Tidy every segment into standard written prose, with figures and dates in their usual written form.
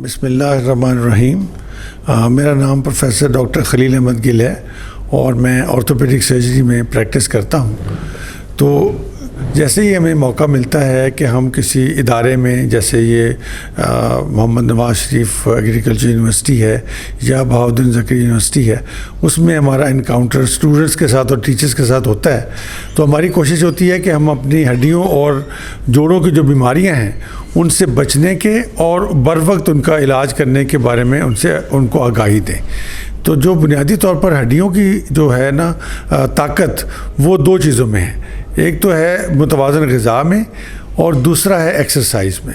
بسم اللہ الرحمن الرحیم. میرا نام پروفیسر ڈاکٹر خلیل احمد گل ہے اور میں آرتھوپیڈک سرجری میں پریکٹس کرتا ہوں. تو جیسے ہی ہمیں موقع ملتا ہے کہ ہم کسی ادارے میں، جیسے یہ محمد نواز شریف ایگریکلچر یونیورسٹی ہے یا بہاؤالدین زکریا یونیورسٹی ہے، اس میں ہمارا انکاؤنٹر اسٹوڈنٹس کے ساتھ اور ٹیچرس کے ساتھ ہوتا ہے، تو ہماری کوشش ہوتی ہے کہ ہم اپنی ہڈیوں اور جوڑوں کی جو بیماریاں ہیں ان سے بچنے کے اور بر وقت ان کا علاج کرنے کے بارے میں ان کو آگاہی دیں. تو جو بنیادی طور پر ہڈیوں کی جو ہے نا طاقت، وہ دو چیزوں میں ہے. ایک تو ہے متوازن غذا میں اور دوسرا ہے ایکسرسائز میں.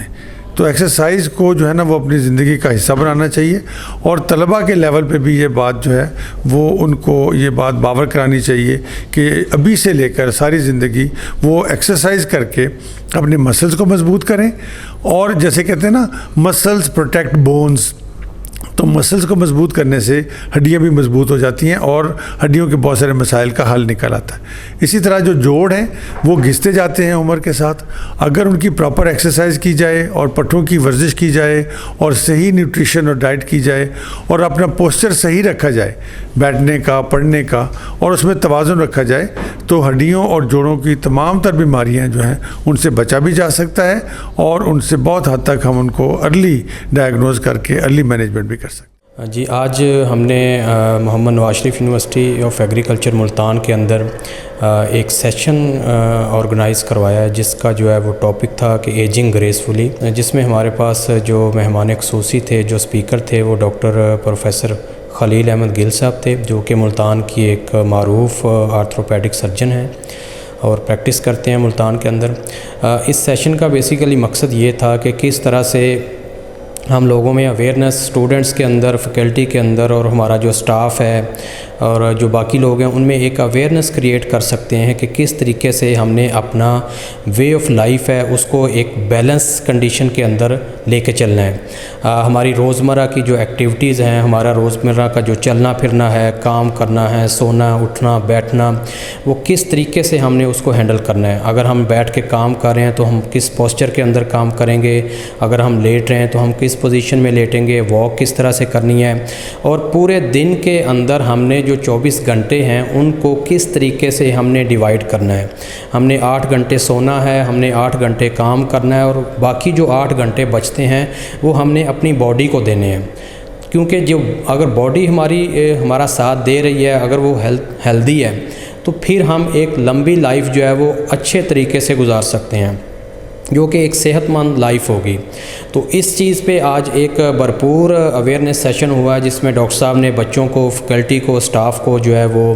تو ایکسرسائز کو جو ہے نا وہ اپنی زندگی کا حصہ بنانا چاہیے، اور طلباء کے لیول پہ بھی یہ بات جو ہے وہ ان کو یہ بات باور کرانی چاہیے کہ ابھی سے لے کر ساری زندگی وہ ایکسرسائز کر کے اپنے مسلز کو مضبوط کریں. اور جیسے کہتے ہیں نا مسلز پروٹیکٹ بونز، تو مسلز کو مضبوط کرنے سے ہڈیاں بھی مضبوط ہو جاتی ہیں اور ہڈیوں کے بہت سارے مسائل کا حل نکل آتا ہے. اسی طرح جو جوڑ ہیں وہ گھستے جاتے ہیں عمر کے ساتھ. اگر ان کی پراپر ایکسرسائز کی جائے اور پٹھوں کی ورزش کی جائے اور صحیح نیوٹریشن اور ڈائٹ کی جائے اور اپنا پوسچر صحیح رکھا جائے بیٹھنے کا، پڑھنے کا، اور اس میں توازن رکھا جائے، تو ہڈیوں اور جوڑوں کی تمام تر بیماریاں جو ہیں ان سے بچا بھی جا سکتا ہے اور ان سے بہت حد تک ہم ان کو ارلی ڈائگنوز کر کے ارلی مینجمنٹ بھی کر سکتے ہیں. جی، آج ہم نے محمد Nawaz Sharif university of agriculture Multan کے اندر ایک سیشن آرگنائز کروایا ہے، جس کا جو ہے وہ ٹاپک تھا کہ ایجنگ گریسفلی، جس میں ہمارے پاس جو مہمان خصوصی تھے، جو اسپیکر تھے، وہ ڈاکٹر پروفیسر خلیل احمد گل صاحب تھے، جو کہ ملتان کی ایک معروف آرتھروپیڈک سرجن ہیں اور پریکٹس کرتے ہیں ملتان کے اندر. اس سیشن کا بیسیکلی مقصد یہ تھا کہ کس طرح سے ہم لوگوں میں اویئرنیس، اسٹوڈنٹس کے اندر، فیکلٹی کے اندر، اور ہمارا جو اسٹاف ہے اور جو باقی لوگ ہیں ان میں ایک اویئرنیس کریٹ کر سکتے ہیں کہ کس طریقے سے ہم نے اپنا وے آف لائف ہے اس کو ایک بیلنس کنڈیشن کے اندر لے کے چلنا ہے. ہماری روزمرہ کی جو ایکٹیویٹیز ہیں، ہمارا روزمرہ کا جو چلنا پھرنا ہے، کام کرنا ہے، سونا، اٹھنا، بیٹھنا، وہ کس طریقے سے ہم نے اس کو ہینڈل کرنا ہے. اگر ہم بیٹھ کے کام کر رہے ہیں تو ہم کس پوسچر کے اندر کام کریں گے، اگر ہم لیٹ رہے ہیں تو ہم کس پوزیشن میں لیٹیں گے، واک کس طرح سے کرنی ہے، اور پورے دن کے اندر ہم نے جو 24 گھنٹے ہیں ان کو کس طریقے سے ہم نے ڈیوائیڈ کرنا ہے. ہم نے 8 گھنٹے سونا ہے، ہم نے 8 گھنٹے کام کرنا ہے، اور باقی جو 8 گھنٹے بچتے ہیں وہ ہم نے اپنی باڈی کو دینے ہیں. کیونکہ جو اگر باڈی ہمارا ساتھ دے رہی ہے، اگر وہ ہیلدی ہے، تو پھر ہم ایک لمبی لائف جو ہے وہ اچھے طریقے سے گزار سکتے ہیں، جو کہ ایک صحت مند لائف ہوگی. تو اس چیز پہ آج ایک بھرپور اویئرنیس سیشن ہوا ہے، جس میں ڈاکٹر صاحب نے بچوں کو، فیکلٹی کو، اسٹاف کو جو ہے وہ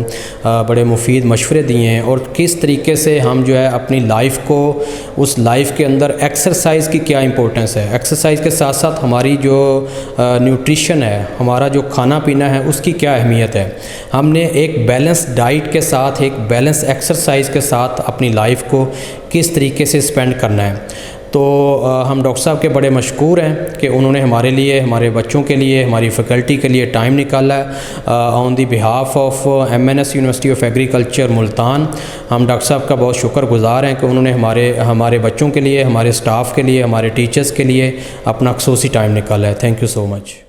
بڑے مفید مشورے دیے ہیں، اور کس طریقے سے ہم جو ہے اپنی لائف کو، اس لائف کے اندر ایکسرسائز کی کیا امپورٹنس ہے، ایکسرسائز کے ساتھ ساتھ ہماری جو نیوٹریشن ہے، ہمارا جو کھانا پینا ہے، اس کی کیا اہمیت ہے. ہم نے ایک بیلنس ڈائٹ کے ساتھ، ایک بیلنس ایکسرسائز کے ساتھ اپنی لائف کو کس طریقے سے اسپینڈ کرنا ہے. تو ہم ڈاکٹر صاحب کے بڑے مشکور ہیں کہ انہوں نے ہمارے لیے، ہمارے بچوں کے لیے، ہماری فیکلٹی کے لیے ٹائم نکالا ہے. آن دی بہاف آف MNS university of agriculture Multan, ہم ڈاکٹر صاحب کا بہت شکر گزار ہیں کہ انہوں نے ہمارے بچوں کے لیے، ہمارے اسٹاف کے لیے، ہمارے ٹیچرز کے لیے اپنا خصوصی ٹائم نکالا ہے. Thank you so much.